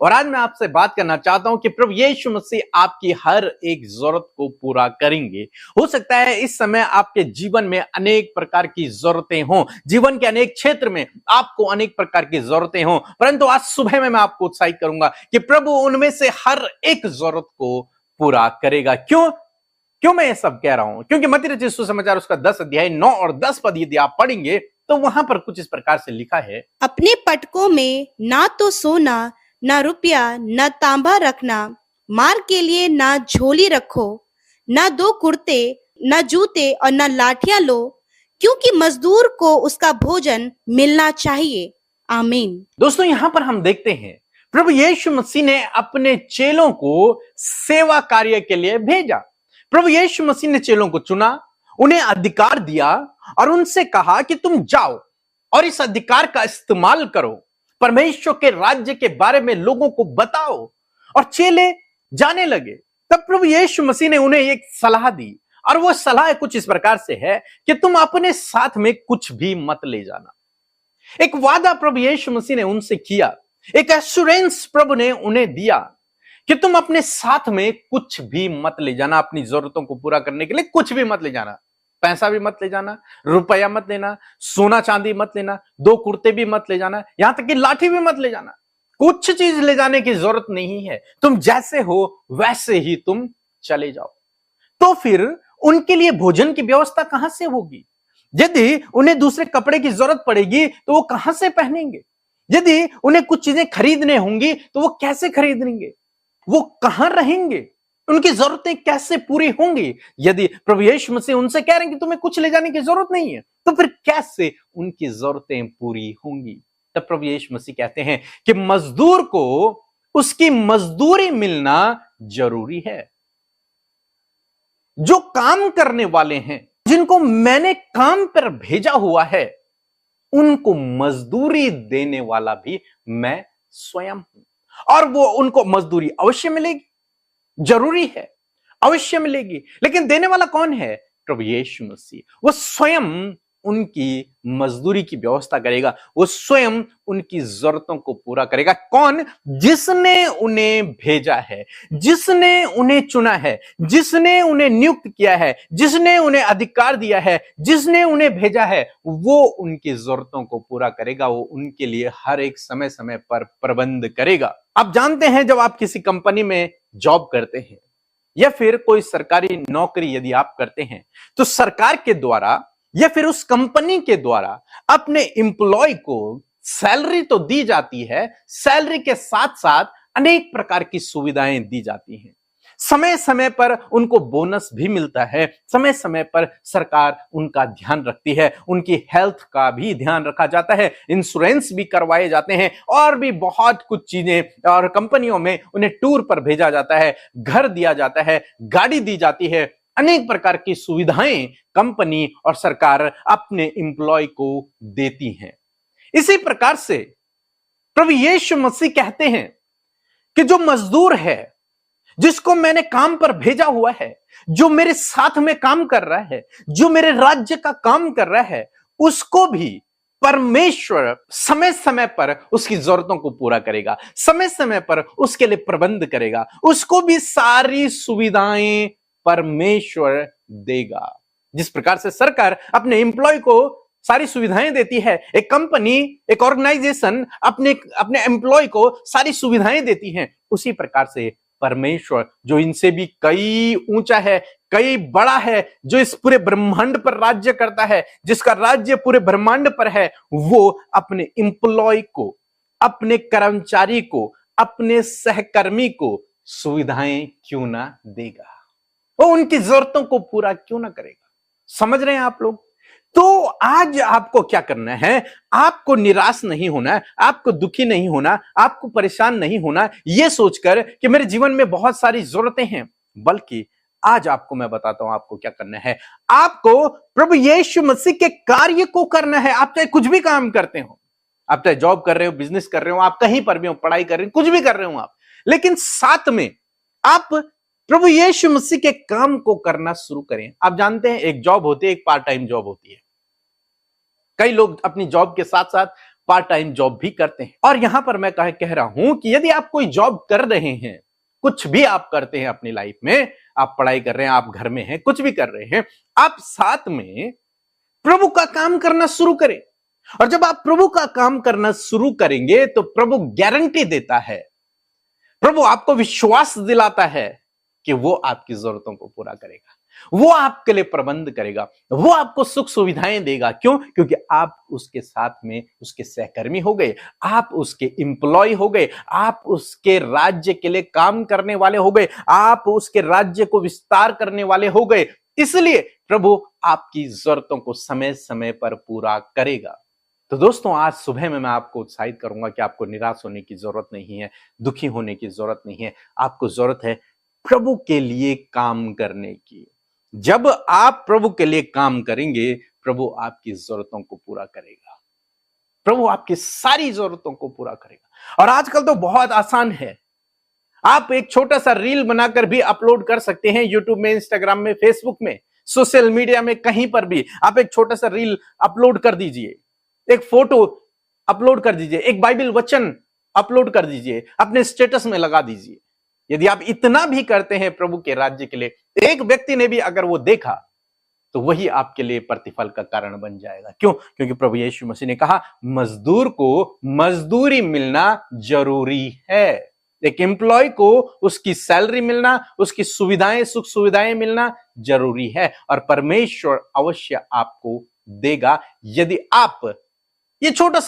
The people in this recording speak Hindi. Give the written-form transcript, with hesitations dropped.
और आज मैं आपसे बात करना चाहता हूं कि प्रभु यीशु मसीह आपकी हर एक जरूरत को पूरा करेंगे। हो सकता है इस समय आपके जीवन में अनेक प्रकार की जरूरतें हों, जीवन के अनेक क्षेत्र में आपको अनेक प्रकार की जरूरतें हों, परंतु आज सुबह में मैं आपको उत्साहित करूंगा कि प्रभु उनमें से हर एक जरूरत को पूरा करेगा। क्यों क्यों मैं ये सब कह रहा हूं? क्योंकि मत्ती रचित सुसमाचार उसका 10 अध्याय 9 और 10 पद यदि आप पढ़ेंगे तो वहां पर कुछ इस प्रकार से लिखा है, अपने पटकों में ना तो सोना, ना रुपया, ना तांबा रखना, मार के लिए ना झोली रखो, ना दो कुर्ते, ना जूते और ना लाठियां लो, क्योंकि मजदूर को उसका भोजन मिलना चाहिए। आमीन। दोस्तों यहां पर हम देखते हैं प्रभु यीशु मसीह ने अपने चेलों को सेवा कार्य के लिए भेजा। प्रभु यीशु मसीह ने चेलों को चुना, उन्हें अधिकार दिया और उनसे कहा कि तुम जाओ और इस अधिकार का इस्तेमाल करो, परमेश्वर के राज्य के बारे में लोगों को बताओ। और चेले जाने लगे। तब प्रभु यीशु मसीह ने उन्हें एक सलाह दी और वो सलाह कुछ इस प्रकार से है कि तुम अपने साथ में कुछ भी मत ले जाना। एक वादा प्रभु यीशु मसीह ने उनसे किया, एक एश्योरेंस प्रभु ने उन्हें दिया कि तुम अपने साथ में कुछ भी मत ले जाना। अपनी जरूरतों को पूरा करने के लिए कुछ भी मत ले जाना। पैसा भी मत ले जाना, रुपया मत लेना, सोना चांदी मत लेना, दो कुर्ते भी मत ले जाना, यहां तक कि लाठी भी मत ले जाना। कुछ चीज ले जाने की जरूरत नहीं है। तुम जैसे हो वैसे ही तुम चले जाओ। तो फिर उनके लिए भोजन की व्यवस्था कहां से होगी? यदि उन्हें दूसरे कपड़े की जरूरत पड़ेगी तो वो कहां से पहनेंगे? यदि उन्हें कुछ चीजें खरीदने होंगी तो वो कैसे खरीदेंगे? वो कहां रहेंगे? उनकी जरूरतें कैसे पूरी होंगी? यदि प्रभु यीशु मसीह उनसे कह रहे हैं कि तुम्हें कुछ ले जाने की जरूरत नहीं है, तो फिर कैसे उनकी जरूरतें पूरी होंगी? तब प्रभु यीशु मसीह कहते हैं कि मजदूर को उसकी मजदूरी मिलना जरूरी है। जो काम करने वाले हैं, जिनको मैंने काम पर भेजा हुआ है, उनको मजदूरी देने वाला भी मैं स्वयं हूं। और वो उनको मजदूरी अवश्य मिलेगी, जरूरी है, अवश्य मिलेगी। लेकिन देने वाला कौन है? प्रभु यीशु मसीह। वो स्वयं उनकी मजदूरी की व्यवस्था करेगा, वो स्वयं उनकी जरूरतों को पूरा करेगा। कौन? जिसने उन्हें भेजा है, जिसने उन्हें चुना है, जिसने उन्हें नियुक्त किया है, जिसने उन्हें अधिकार दिया है, जिसने उन्हें भेजा है, वो उनकी जरूरतों को पूरा करेगा। वो उनके लिए हर एक समय समय पर प्रबंध करेगा। आप जानते हैं, जब आप किसी कंपनी में जॉब करते हैं या फिर कोई सरकारी नौकरी यदि आप करते हैं, तो सरकार के द्वारा या फिर उस कंपनी के द्वारा अपने एम्प्लॉय को सैलरी तो दी जाती है, सैलरी के साथ साथ अनेक प्रकार की सुविधाएं दी जाती हैं। समय समय पर उनको बोनस भी मिलता है, समय समय पर सरकार उनका ध्यान रखती है, उनकी हेल्थ का भी ध्यान रखा जाता है, इंश्योरेंस भी करवाए जाते हैं और भी बहुत कुछ चीजें। और कंपनियों में उन्हें टूर पर भेजा जाता है, घर दिया जाता है, गाड़ी दी जाती है, अनेक प्रकार की सुविधाएं कंपनी और सरकार अपने एम्प्लॉय को देती हैं। इसी प्रकार से प्रभु यीशु मसीह कहते हैं कि जो मजदूर है, जिसको मैंने काम पर भेजा हुआ है, जो मेरे साथ में काम कर रहा है, जो मेरे राज्य का काम कर रहा है, उसको भी परमेश्वर समय समय पर उसकी जरूरतों को पूरा करेगा, समय समय पर उसके लिए प्रबंध करेगा, उसको भी सारी सुविधाएं परमेश्वर देगा। जिस प्रकार से सरकार अपने एम्प्लॉय को सारी सुविधाएं देती है, एक कंपनी, एक ऑर्गेनाइजेशन अपने अपने एम्प्लॉय को सारी सुविधाएं देती हैं, उसी प्रकार से परमेश्वर, जो इनसे भी कई ऊंचा है, कई बड़ा है, जो इस पूरे ब्रह्मांड पर राज्य करता है, जिसका राज्य पूरे ब्रह्मांड पर है, वो अपने एम्प्लॉय को, अपने कर्मचारी को, अपने सहकर्मी को सुविधाएं क्यों ना देगा? वो उनकी जरूरतों को पूरा क्यों ना करेगा? समझ रहे हैं आप लोग? तो आज आपको क्या करना है? आपको निराश नहीं होना है, आपको दुखी नहीं होना, आपको परेशान नहीं होना यह सोचकर कि मेरे जीवन में बहुत सारी जरूरतें हैं, बल्कि आज आपको मैं बताता हूं आपको क्या करना है। आपको प्रभु यीशु मसीह के कार्य को करना है। आप चाहे कुछ भी काम करते हो, आप चाहे जॉब कर रहे हो, बिजनेस कर रहे हो, आप कहीं पर भी हो, पढ़ाई कर रहे हो, कुछ भी कर रहे हो आप, लेकिन साथ में आप प्रभु यीशु मसीह के काम को करना शुरू करें। आप जानते हैं, एक जॉब होती है, एक पार्ट टाइम जॉब होती है। कई लोग अपनी जॉब के साथ साथ पार्ट टाइम जॉब भी करते हैं। और यहां पर मैं कह रहा हूं कि यदि आप कोई जॉब कर रहे हैं, कुछ भी आप करते हैं अपनी लाइफ में, आप पढ़ाई कर रहे हैं, आप घर में हैं, कुछ भी कर रहे हैं, आप साथ में प्रभु का काम करना शुरू करें। और जब आप प्रभु का काम करना शुरू करेंगे तो प्रभु गारंटी देता है, प्रभु आपको विश्वास दिलाता है कि वो आपकी जरूरतों को पूरा करेगा, वो आपके लिए प्रबंध करेगा, वो आपको सुख सुविधाएं देगा। क्यों? क्योंकि आप उसके साथ में उसके सहकर्मी हो गए, आप उसके एम्प्लॉय हो गए, आप उसके राज्य के लिए काम करने वाले हो गए, आप उसके राज्य को विस्तार करने वाले हो गए। इसलिए प्रभु आपकी जरूरतों को समय समय पर पूरा करेगा। तो दोस्तों, आज सुबह में मैं आपको उत्साहित करूंगा कि आपको निराश होने की जरूरत नहीं है, दुखी होने की जरूरत नहीं है। आपको जरूरत है प्रभु के लिए काम करने की। जब आप प्रभु के लिए काम करेंगे, प्रभु आपकी जरूरतों को पूरा करेगा, प्रभु आपकी सारी जरूरतों को पूरा करेगा। और आजकल तो बहुत आसान है, आप एक छोटा सा रील बनाकर भी अपलोड कर सकते हैं, यूट्यूब में, इंस्टाग्राम में, फेसबुक में, सोशल मीडिया में, कहीं पर भी आप एक छोटा सा रील अपलोड कर दीजिए, एक फोटो अपलोड कर दीजिए, एक बाइबल वचन अपलोड कर दीजिए, अपने स्टेटस में लगा दीजिए। यदि आप इतना भी करते हैं प्रभु के राज्य के लिए, एक व्यक्ति ने भी अगर वो देखा तो वही आपके लिए प्रतिफल का कारण बन जाएगा। क्यों? क्योंकि प्रभु यीशु मसीह ने कहा, मजदूर को मजदूरी मिलना जरूरी है। एक एम्प्लॉय को उसकी सैलरी मिलना, उसकी सुविधाएं, सुख सुविधाएं मिलना जरूरी है। और परमेश्वर अवश्य आपको देगा यदि आप ये छोटा सा